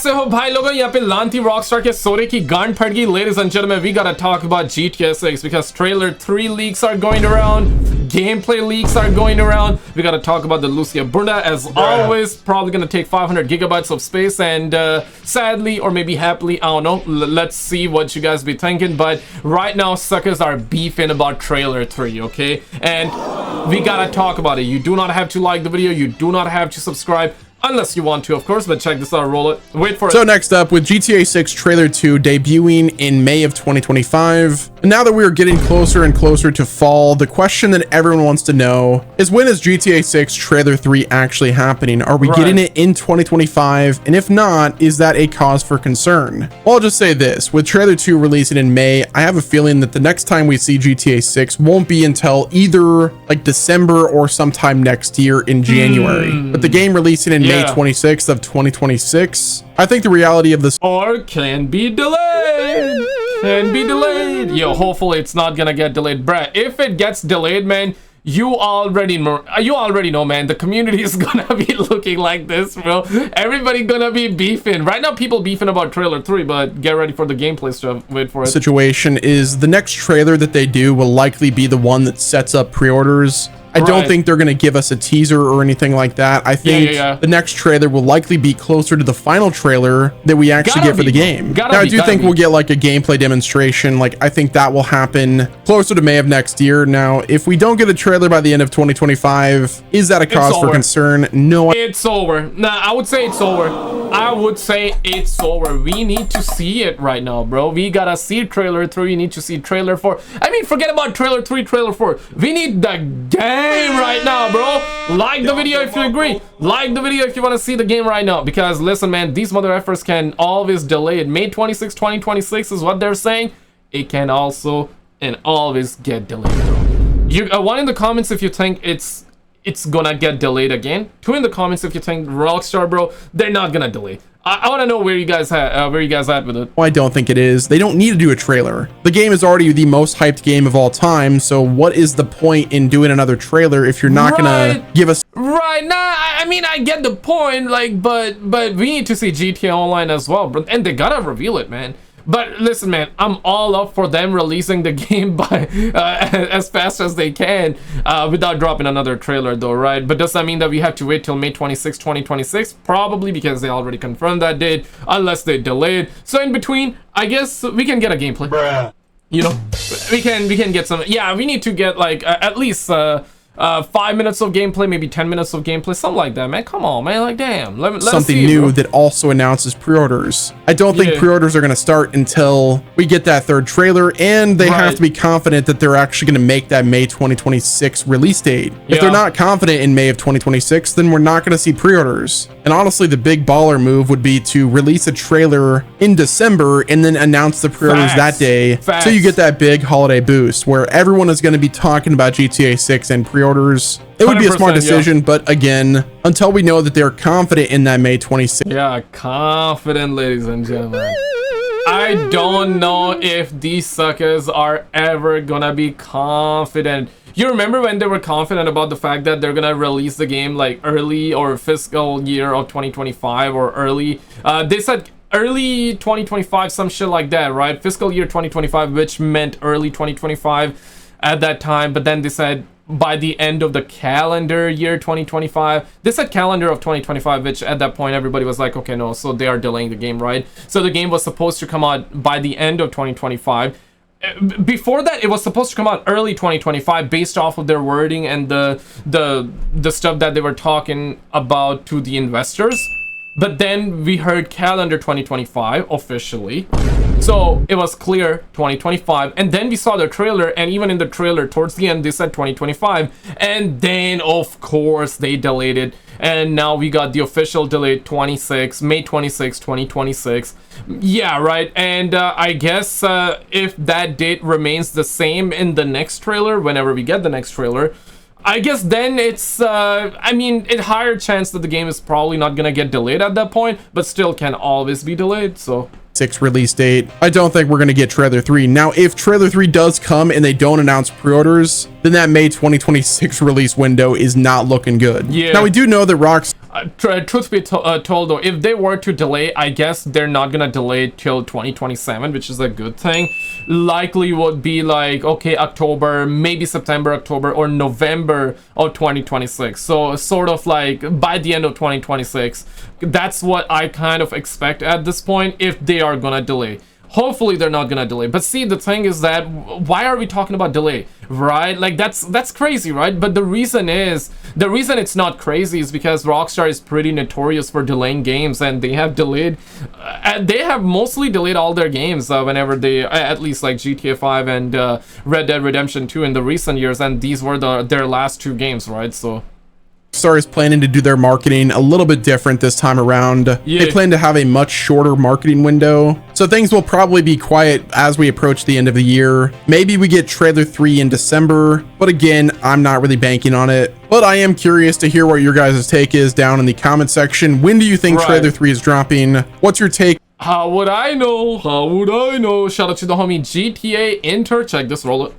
कैसे हो भाई लोगों? यहाँ पे लांती रॉकस्टार के सोरे की गांड फट गई. Ladies and gentlemen, we gotta talk about GTA 6 because trailer 3 leaks are going around, gameplay leaks are going around. We gotta talk about the Lucia Brunda as always. Probably gonna take 500 gigabytes of space, and sadly or maybe happily, I don't know. Let's see what you guys be thinking. But right now, suckers are beefing about trailer 3, okay? And we gotta talk about it. You do not have to like the video. You do not have to subscribe. Unless you want to, of course, but check this out, roll it. Wait for it. So next up, with GTA 6 Trailer 2 debuting in May of 2025, and now that we are getting closer and closer to fall, the question that everyone wants to know is, when is GTA 6 Trailer 3 actually happening? Are we getting it in 2025? And if not, is that a cause for concern? Well, I'll just say this, with Trailer 2 releasing in May, I have a feeling that the next time we see GTA 6 won't be until either like December or sometime next year in January. But the game releasing in May 26th of 2026, I think the reality of this can be delayed. Can be delayed. Yo, hopefully it's not gonna get delayed, bruh. If it gets delayed, man, you already know, man, the community is gonna be looking like this, bro. Everybody gonna be beefing right now. People beefing about trailer 3, but get ready for the gameplay stuff. Wait for it. Situation is, the next trailer that they do will likely be the one that sets up pre-orders. I don't think they're going to give us a teaser or anything like that. I think the next trailer will likely be closer to the final trailer that we actually get for the game. Now, I do think we'll get like a gameplay demonstration. Like, I think that will happen closer to May of next year. Now, if we don't get a trailer by the end of 2025, is that a cause for concern? No. It's over. Nah, I would say it's over. I would say it's over. We need to see it right now, bro. We gotta see trailer 3. We need to see trailer 4. I mean, forget about trailer 3, trailer 4. We need the game right now, bro. Like the video if you agree. Like the video if you want to see the game right now. Because listen, man, these mother effers can always delay it. May 26, 2026 is what they're saying. It can also and always get delayed, bro. You one in the comments if you think it's gonna get delayed again. 2 in the comments if you think Rockstar, bro, they're not gonna delay. I want to know where you guys at with it. I don't think it is. They don't need to do a trailer. The game is already the most hyped game of all time. So what is the point in doing another trailer if you're not gonna give us? Right. Nah, I mean, I get the point. Like, but we need to see GTA Online as well, bro. And they gotta reveal it, man. But listen, man, I'm all up for them releasing the game by as fast as they can without dropping another trailer, though, right? But does that mean that we have to wait till May 26, 2026? Probably, because they already confirmed that date, unless they delay it. So in between, I guess we can get a gameplay. Bruh. You know, we can get some. Yeah, we need to get like at least 5 minutes of gameplay, maybe 10 minutes of gameplay, something like that, man. Come on, man. Like, damn. Let something see, new bro. that also announces pre-orders. I don't think pre-orders are going to start until we get that third trailer, and they have to be confident that they're actually going to make that May 2026 release date. If they're not confident in May of 2026, then we're not going to see pre-orders. And honestly, the big baller move would be to release a trailer in December and then announce the pre-orders that day. So you get that big holiday boost where everyone is going to be talking about GTA 6 and pre-orders. It would be a smart decision, but again, until we know that they're confident in that May 26th. Yeah, confident, ladies and gentlemen. I don't know if these suckers are ever gonna be confident. You remember when they were confident about the fact that they're gonna release the game like early or fiscal year of 2025 or early? They said early 2025, some shit like that, right? Fiscal year 2025, which meant early 2025 at that time. But then they said by the end of the calendar year 2025. They said calendar of 2025, which at that point everybody was like, okay, no, so they are delaying the game, right? So the game was supposed to come out by the end of 2025. Before that, it was supposed to come out early 2025 based off of their wording and the stuff that they were talking about to the investors. But then we heard calendar 2025 officially. So it was clear 2025, and then we saw the trailer, and even in the trailer towards the end they said 2025, and then of course they delayed it, and now we got the official delay May 26, 2026. Yeah, right. And I guess if that date remains the same in the next trailer, whenever we get the next trailer, I guess then it's I mean, a higher chance that the game is probably not gonna get delayed at that point, but still can always be delayed. So 6 release date. I don't think we're going to get trailer 3. Now, if trailer 3 does come and they don't announce pre-orders, then that May 2026 release window is not looking good. Yeah. Now, we do know that Rockstar truth be told though, if they were to delay, I guess they're not gonna delay till 2027, which is a good thing. Likely would be like, okay, October, maybe September, October, or November of 2026. So sort of like by the end of 2026. That's what I kind of expect at this point, if they are gonna delay. Hopefully they're not gonna delay. But see, the thing is that why are we talking about delay, right? Like that's crazy, right? But the reason it's not crazy is because Rockstar is pretty notorious for delaying games, and they have delayed they have mostly delayed all their games whenever they, at least like GTA 5 and Red Dead Redemption 2 in the recent years, and these were their last 2 games, right? So Rockstar is planning to do their marketing a little bit different this time around. They plan to have a much shorter marketing window, so things will probably be quiet as we approach the end of the year. Maybe we get trailer 3 in December, but again, I'm not really banking on it. But I am curious to hear what your guys' take is down in the comment section. When do you think trailer 3 is dropping? What's your take? How would I know? How would I know? Shout out to the homie GTA Inter. Check this, roll it.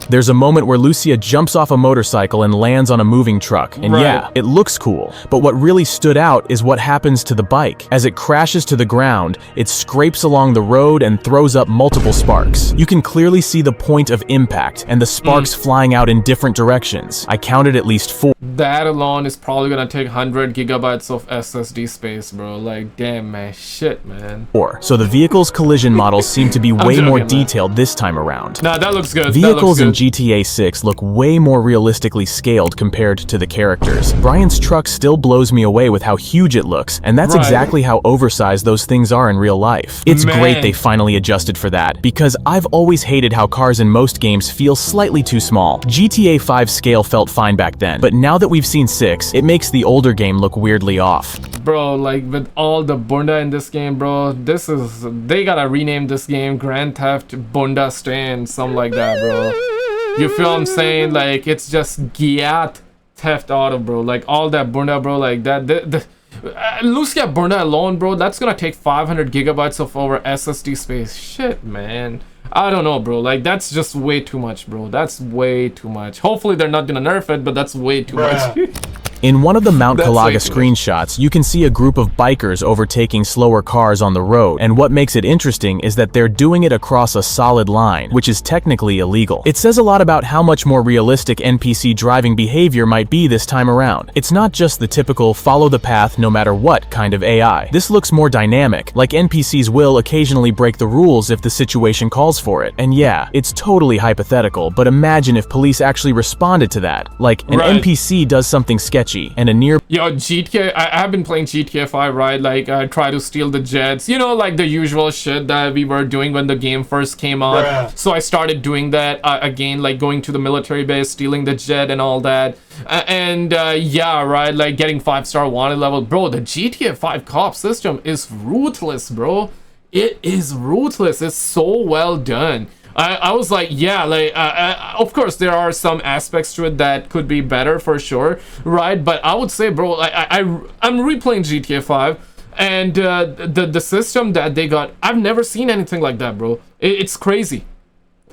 There's a moment where Lucia jumps off a motorcycle and lands on a moving truck, and yeah, it looks cool. But what really stood out is what happens to the bike. As it crashes to the ground, it scrapes along the road and throws up multiple sparks. You can clearly see the point of impact, and the sparks flying out in different directions. I counted at least 4. That alone is probably gonna take 100 gigabytes of SSD space, bro. Like, damn, man. Shit, man. So the vehicle's collision models seem to be way more detailed this time around. Nah, that looks good. Vehicles in GTA 6 look way more realistically scaled compared to the characters. Brian's truck still blows me away with how huge it looks, and that's exactly how oversized those things are in real life. It's great they finally adjusted for that, because I've always hated how cars in most games feel slightly too small. GTA 5 scale felt fine back then, but now that we've seen 6, it makes the older game look weirdly off. Bro, like with all the bunda in this game, bro, they gotta rename this game Grand Theft Bunda Stain, something like that, bro. You feel what I'm saying? Like, it's just Giat Theft Auto, bro. Like, all that bunda, bro, like that. Lucia bunda alone, bro, that's gonna take 500 gigabytes of our SSD space. Shit, man. I don't know, bro. Like, that's just way too much, bro. That's way too much. Hopefully, they're not gonna nerf it, but that's way too much. In one of the Mount Calaga screenshots, you can see a group of bikers overtaking slower cars on the road, and what makes it interesting is that they're doing it across a solid line, which is technically illegal. It says a lot about how much more realistic NPC driving behavior might be this time around. It's not just the typical follow the path no matter what kind of AI. This looks more dynamic, like NPCs will occasionally break the rules if the situation calls for it. And yeah, it's totally hypothetical, but imagine if police actually responded to that. Like, an NPC does something sketchy, and a near GTA, I've been playing GTA 5, right? Like, I try to steal the jets, you know, like the usual shit that we were doing when the game first came out. So I started doing that again, like going to the military base, stealing the jet and all that. Yeah, right, like getting 5-star wanted level. Bro, the GTA 5 cop system is ruthless, bro. It is ruthless. It's so well done. I was like, yeah, like, of course, there are some aspects to it that could be better for sure, right? But I would say, bro, I'm replaying GTA 5, and the system that they got, I've never seen anything like that, bro. It's crazy.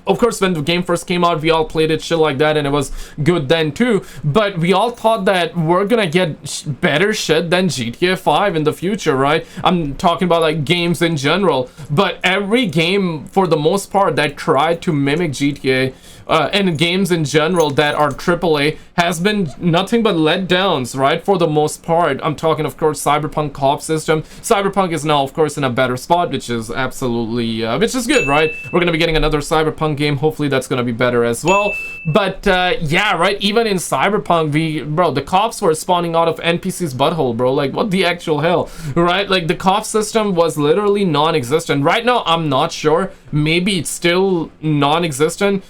Of course, when the game first came out, we all played it shit like that, and it was good then too. But we all thought that we're gonna get better shit than GTA 5 in the future, right? I'm talking about like games in general. But every game, for the most part, that tried to mimic GTA and games in general that are AAA has been nothing but letdowns, right? For the most part. I'm talking, of course, Cyberpunk co-op system. Cyberpunk is now, of course, in a better spot, which is absolutely, which is good, right? We're gonna be getting another Cyberpunk game. Hopefully that's gonna be better as well. But yeah, right, even in Cyberpunk, bro, the cops were spawning out of NPC's butthole, bro. Like, what the actual hell, right? Like, the cop system was literally non-existent. Right now, I'm not sure. Maybe it's still non-existent.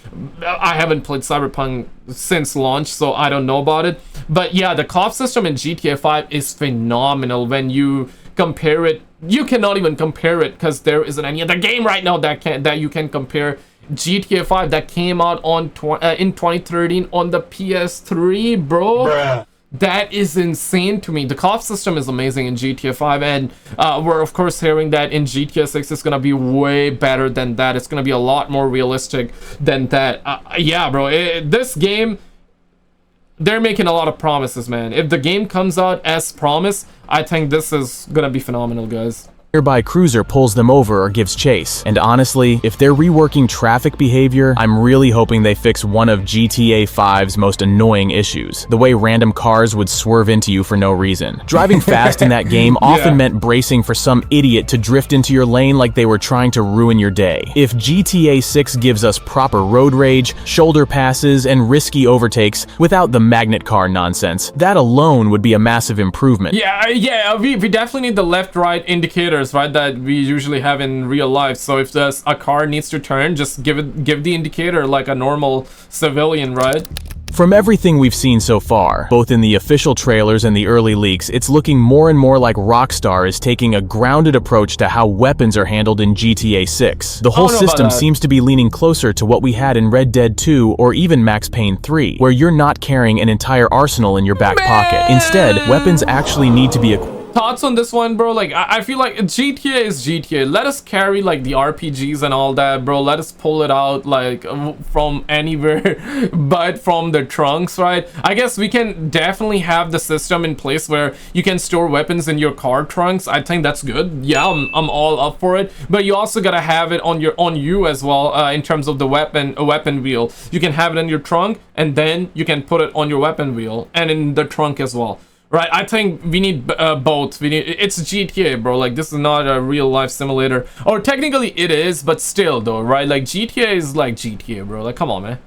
I haven't played Cyberpunk since launch, so I don't know about it. But yeah, the cop system in GTA 5 is phenomenal. When you compare it, you cannot even compare it, because there isn't any other game right now that you can compare GTA 5 that came out on in 2013 on the PS3, bro. That is insane to me. The co-op system is amazing in GTA 5, and we're of course hearing that in GTA 6 it's gonna be way better than that. It's gonna be a lot more realistic than that. Yeah, bro, this game, they're making a lot of promises, man. If the game comes out as promised, I think this is gonna be phenomenal, guys. Nearby cruiser pulls them over or gives chase. And honestly, if they're reworking traffic behavior, I'm really hoping they fix one of GTA 5's most annoying issues, the way random cars would swerve into you for no reason. Driving fast in that game often meant bracing for some idiot to drift into your lane like they were trying to ruin your day. If GTA 6 gives us proper road rage, shoulder passes, and risky overtakes without the magnet car nonsense, that alone would be a massive improvement. Yeah, we definitely need the left-right indicators, right, that we usually have in real life. So if a car needs to turn, just give the indicator like a normal civilian, right? From everything we've seen so far, both in the official trailers and the early leaks, it's looking more and more like Rockstar is taking a grounded approach to how weapons are handled in GTA 6. The whole system seems to be leaning closer to what we had in Red Dead 2 or even Max Payne 3, where you're not carrying an entire arsenal in your back pocket. Instead, weapons actually need to be equipped. Thoughts on this one, bro? Like, I feel like GTA is GTA. Let us carry like the RPGs and all that, bro. Let us pull it out like from anywhere but from the trunks, right? I guess we can definitely have the system in place where you can store weapons in your car trunks. I think that's good. Yeah, I'm all up for it. But you also gotta have it on you as well, in terms of the weapon wheel. You can have it in your trunk, and then you can put it on your weapon wheel and in the trunk as well. Right, I think we need both. It's GTA, bro. Like, this is not a real life simulator. Or technically it is, but still though, right? Like, GTA is like GTA, bro. Like, come on, man.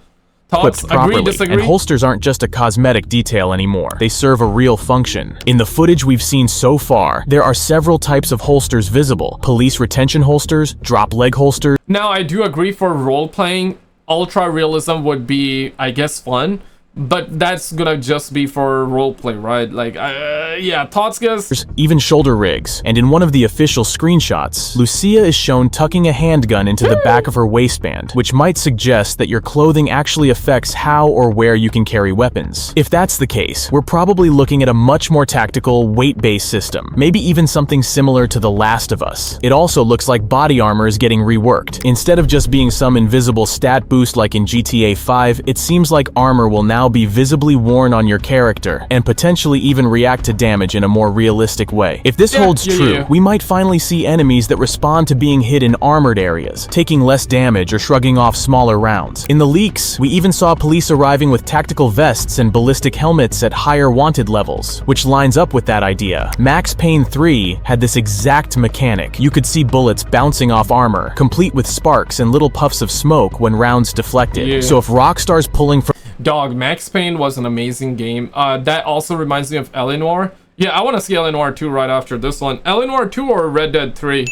Thoughts? Agree, disagree? And holsters aren't just a cosmetic detail anymore. They serve a real function. In the footage we've seen so far, there are several types of holsters visible. Police retention holsters, drop leg holsters. Now, I do agree for role-playing, ultra realism would be, I guess, fun. But that's gonna just be for roleplay, right? Like, yeah, thoughts, guys? Even shoulder rigs. And in one of the official screenshots, Lucia is shown tucking a handgun into the back of her waistband, which might suggest that your clothing actually affects how or where you can carry weapons. If that's the case, we're probably looking at a much more tactical, weight-based system. Maybe even something similar to The Last of Us. It also looks like body armor is getting reworked. Instead of just being some invisible stat boost like in GTA 5, it seems like armor will now be visibly worn on your character and potentially even react to damage in a more realistic way. If this holds true, we might finally see enemies that respond to being hit in armored areas, taking less damage or shrugging off smaller rounds. In the leaks, we even saw police arriving with tactical vests and ballistic helmets at higher wanted levels, which lines up with that idea. Max Payne 3 had this exact mechanic. You could see bullets bouncing off armor, complete with sparks and little puffs of smoke when rounds deflected. So if Rockstar's pulling from Dog, Max Payne was an amazing game. That also reminds me of Eleanor. Yeah, I want to see Eleanor 2 right after this one. Eleanor 2 or Red Dead 3?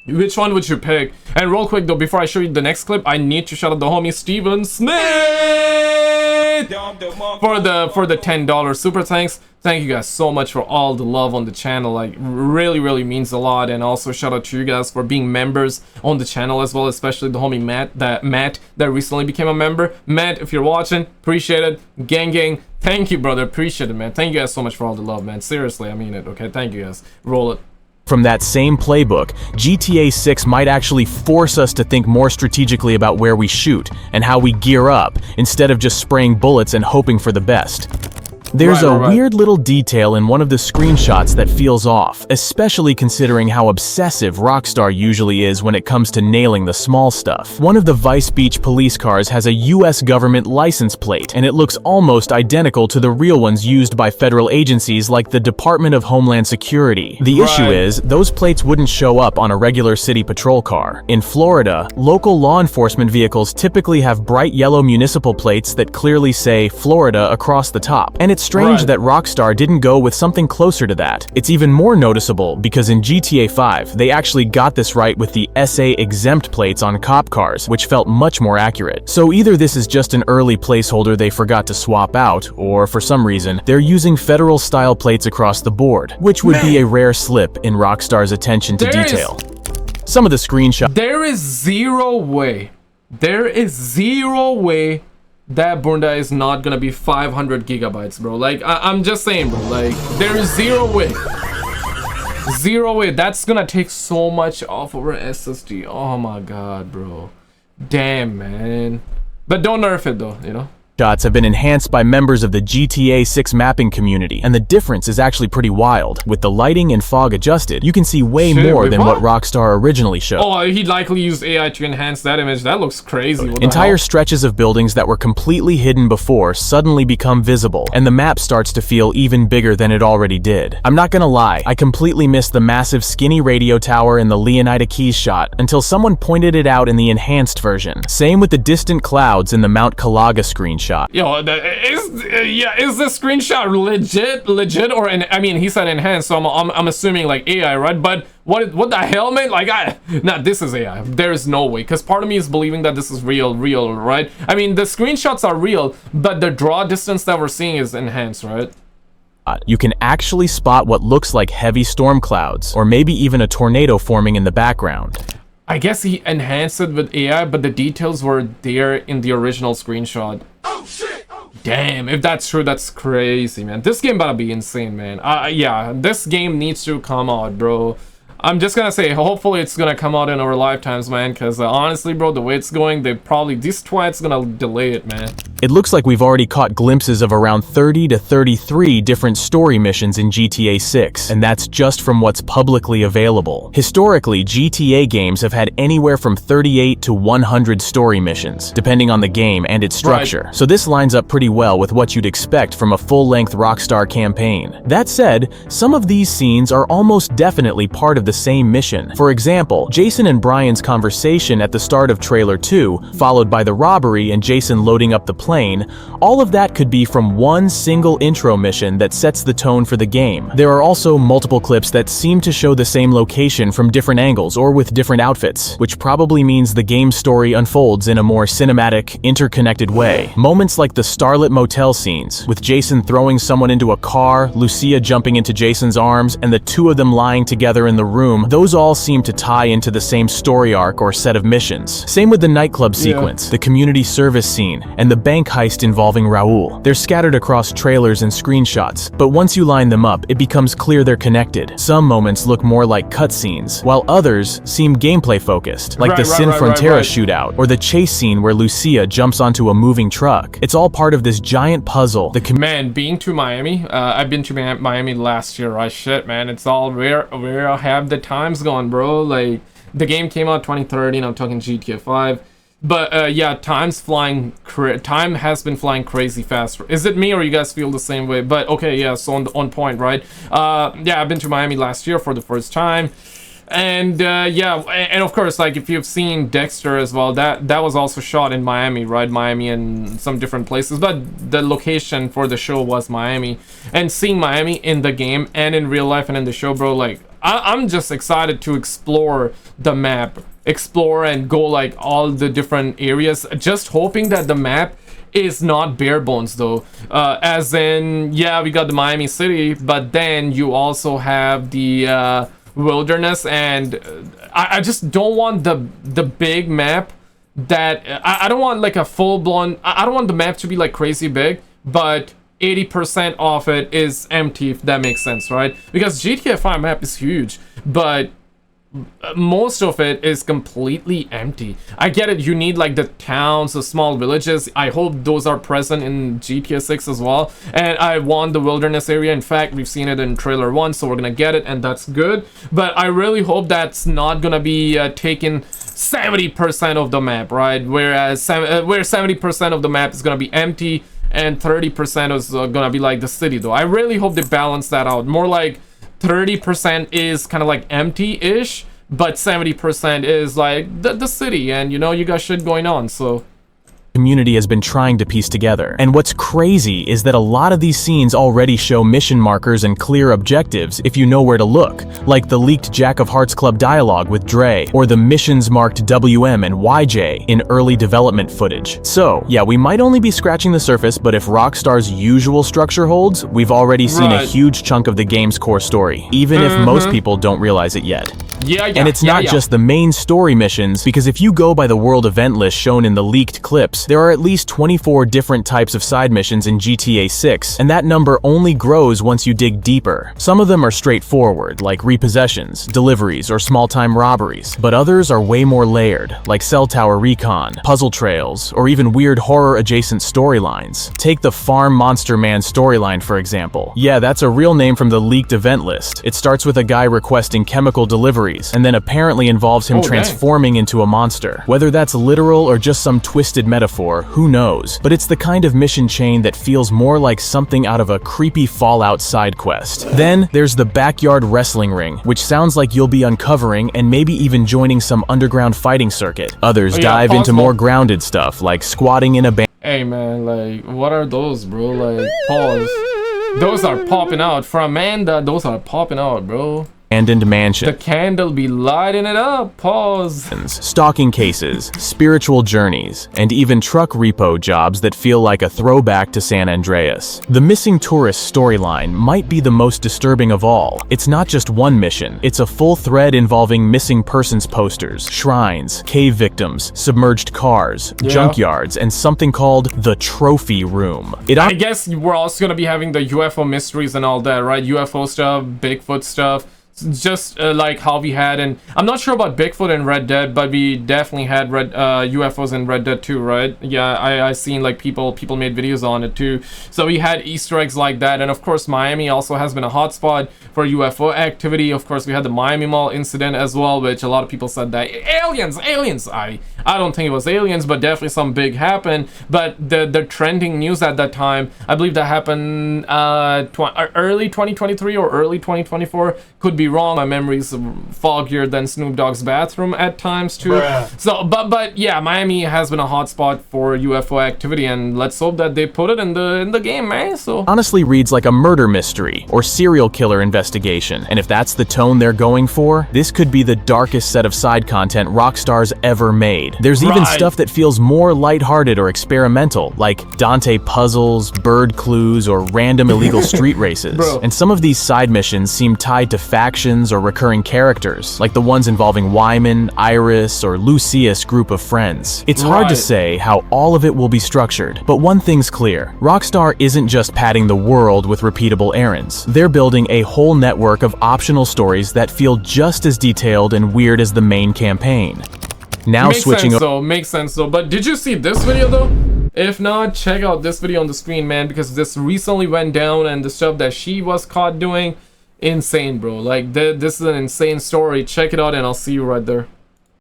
Which one would you pick? And real quick though, before I show you the next clip, I need to shout out the homie Steven Smith for the $10 super thanks. Thank you guys so much for all the love on the channel. Like, really means a lot. And also shout out to you guys for being members on the channel as well, especially the homie Matt that recently became a member. Matt, if you're watching, appreciate it. Gang, thank you, brother. Appreciate it, man. Thank you guys so much for all the love, man. Seriously, I mean it. Okay, thank you guys. Roll it. From that same playbook, GTA 6 might actually force us to think more strategically about where we shoot and how we gear up, instead of just spraying bullets and hoping for the best. There's a weird little detail in one of the screenshots that feels off, especially considering how obsessive Rockstar usually is when it comes to nailing the small stuff. One of the Vice Beach police cars has a US government license plate, and it looks almost identical to the real ones used by federal agencies like the Department of Homeland Security. The issue is, those plates wouldn't show up on a regular city patrol car. In Florida, local law enforcement vehicles typically have bright yellow municipal plates that clearly say Florida across the top, and it's strange that Rockstar didn't go with something closer to that. It's even more noticeable because in GTA 5, they actually got this right with the SA exempt plates on cop cars, which felt much more accurate. So either this is just an early placeholder they forgot to swap out, or for some reason, they're using federal-style plates across the board, which would be a rare slip in Rockstar's attention to detail. Some of the screenshots. There is zero way that Bunda is not gonna be 500 gigabytes, bro. Like, I'm just saying, bro. Like, there is zero way. Zero way. That's gonna take so much off of our SSD. Oh my god, bro. Damn, man. But don't nerf it, though, you know? Shots have been enhanced by members of the GTA 6 mapping community, and the difference is actually pretty wild. With the lighting and fog adjusted, you can see way more than what Rockstar originally showed. Oh, he likely used AI to enhance that image. That looks crazy. Entire stretches of buildings that were completely hidden before suddenly become visible, and the map starts to feel even bigger than it already did. I'm not gonna lie, I completely missed the massive skinny radio tower in the Leonida Keys shot until someone pointed it out in the enhanced version. Same with the distant clouds in the Mount Calaga screenshot. Yo, is this screenshot legit, or I mean, he said enhanced, so I'm assuming like AI, right? But what the hell, man? Like, this is AI. There is no way, because part of me is believing that this is real, right? I mean, the screenshots are real, but the draw distance that we're seeing is enhanced, right? You can actually spot what looks like heavy storm clouds, or maybe even a tornado forming in the background. I guess he enhanced it with AI, but the details were there in the original screenshot. Oh shit! Damn, if that's true, that's crazy, man. This game about to be insane, man. Yeah, this game needs to come out, bro. I'm just gonna say, hopefully it's gonna come out in our lifetimes, man, because honestly, bro, the way it's going, these twats gonna delay it, man. It looks like we've already caught glimpses of around 30 to 33 different story missions in GTA 6, and that's just from what's publicly available. Historically, GTA games have had anywhere from 38 to 100 story missions, depending on the game and its structure. Right. So this lines up pretty well with what you'd expect from a full-length Rockstar campaign. That said, some of these scenes are almost definitely part of the same mission. For example, Jason and Brian's conversation at the start of trailer 2, followed by the robbery and Jason loading up the plane, all of that could be from one single intro mission that sets the tone for the game. There are also multiple clips that seem to show the same location from different angles or with different outfits, which probably means the game's story unfolds in a more cinematic, interconnected way. Moments like the starlit motel scenes, with Jason throwing someone into a car, Lucia jumping into Jason's arms, and the two of them lying together in the room, those all seem to tie into the same story arc or set of missions. Same with the nightclub sequence, the community service scene, and the bank heist involving Raul. They're scattered across trailers and screenshots, but once you line them up, it becomes clear they're connected. Some moments look more like cutscenes, while others seem gameplay focused, like the Sin Frontera shootout, or the chase scene where Lucia jumps onto a moving truck. It's all part of this giant puzzle. Man, being to Miami, I've been to Miami last year, right? Shit, man, it's all where have the times gone, bro? Like, the game came out 2013, I'm talking GTA 5. But yeah, time has been flying crazy fast. Is it me or you guys feel the same way? But okay, yeah, so on point, right? Yeah, I've been to Miami last year for the first time. And yeah, and of course, like, if you've seen Dexter as well, that was also shot in Miami, right? Miami and some different places, but the location for the show was Miami. And seeing Miami in the game and in real life and in the show, bro, like, I'm just excited to explore the map, explore and go like all the different areas, just hoping that the map is not bare bones though, as in, yeah, we got the Miami City, but then you also have the wilderness, and I just don't want the big map that I don't want like a full-blown, I don't want the map to be like crazy big, but 80% of it is empty, if that makes sense, right? Because GTA 5 map is huge, but most of it is completely empty. I get it, you need like the towns, the small villages. I hope those are present in GTA 6 as well, and I want the wilderness area. In fact, we've seen it in trailer 1, so we're gonna get it, and that's good. But I really hope that's not gonna be taking 70% of the map, right? Whereas where 70% of the map is gonna be empty and 30% is gonna be like the city though. I really hope they balance that out. More like 30% is kind of like empty-ish, but 70% is like the city, and you know, you got shit going on, so community has been trying to piece together. And what's crazy is that a lot of these scenes already show mission markers and clear objectives if you know where to look, like the leaked Jack of Hearts Club dialogue with Dre, or the missions marked WM and YJ in early development footage. So, yeah, we might only be scratching the surface, but if Rockstar's usual structure holds, we've already seen a huge chunk of the game's core story, even if most people don't realize it yet. Yeah, And it's not just the main story missions, because if you go by the world event list shown in the leaked clips, there are at least 24 different types of side missions in GTA 6, and that number only grows once you dig deeper. Some of them are straightforward, like repossessions, deliveries, or small-time robberies, but others are way more layered, like cell tower recon, puzzle trails, or even weird horror-adjacent storylines. Take the Farm Monster Man storyline, for example. Yeah, that's a real name from the leaked event list. It starts with a guy requesting chemical deliveries, and then apparently involves him transforming into a monster. Whether that's literal or just some twisted metaphor, who knows? But it's the kind of mission chain that feels more like something out of a creepy Fallout side quest. Then, there's the backyard wrestling ring, which sounds like you'll be uncovering and maybe even joining some underground fighting circuit. Others dive into more grounded stuff, like squatting in a band. Hey man, like, what are those, bro? Like, pause. Those are popping out. For Amanda, those are popping out, bro. Abandoned mansion. The candle be lighting it up. Pause. Stalking cases, spiritual journeys, and even truck repo jobs that feel like a throwback to San Andreas. The missing tourist storyline might be the most disturbing of all. It's not just one mission, it's a full thread involving missing persons posters, shrines, cave victims, submerged cars, junkyards, and something called the Trophy Room. I guess we're also gonna be having the UFO mysteries and all that, right? UFO stuff, Bigfoot stuff. Just like how we had, and I'm not sure about Bigfoot in Red Dead, but we definitely had UFOs in Red Dead 2, right? Yeah, I seen like people made videos on it too. So we had Easter eggs like that, and of course Miami also has been a hotspot for UFO activity. Of course we had the Miami Mall incident as well, which a lot of people said that aliens. I don't think it was aliens, but definitely something big happened. But the trending news at that time, I believe that happened early 2023 or early 2024. Could be wrong. My memory's foggier than Snoop Dogg's bathroom at times too. Bruh. So, but yeah, Miami has been a hotspot for UFO activity, and let's hope that they put it in the game, man. So honestly, reads like a murder mystery or serial killer investigation, and if that's the tone they're going for, this could be the darkest set of side content Rockstar's ever made. There's even stuff that feels more lighthearted or experimental, like Dante puzzles, bird clues, or random illegal street races. And some of these side missions seem tied to factions or recurring characters, like the ones involving Wyman, Iris, or Lucius' group of friends. It's hard to say how all of it will be structured, but one thing's clear. Rockstar isn't just padding the world with repeatable errands. They're building a whole network of optional stories that feel just as detailed and weird as the main campaign. Now Makes sense though. But did you see this video though? If not, check out this video on the screen, man, because this recently went down, and the stuff that she was caught doing, insane, bro. Like this is an insane story. Check it out, and I'll see you right there.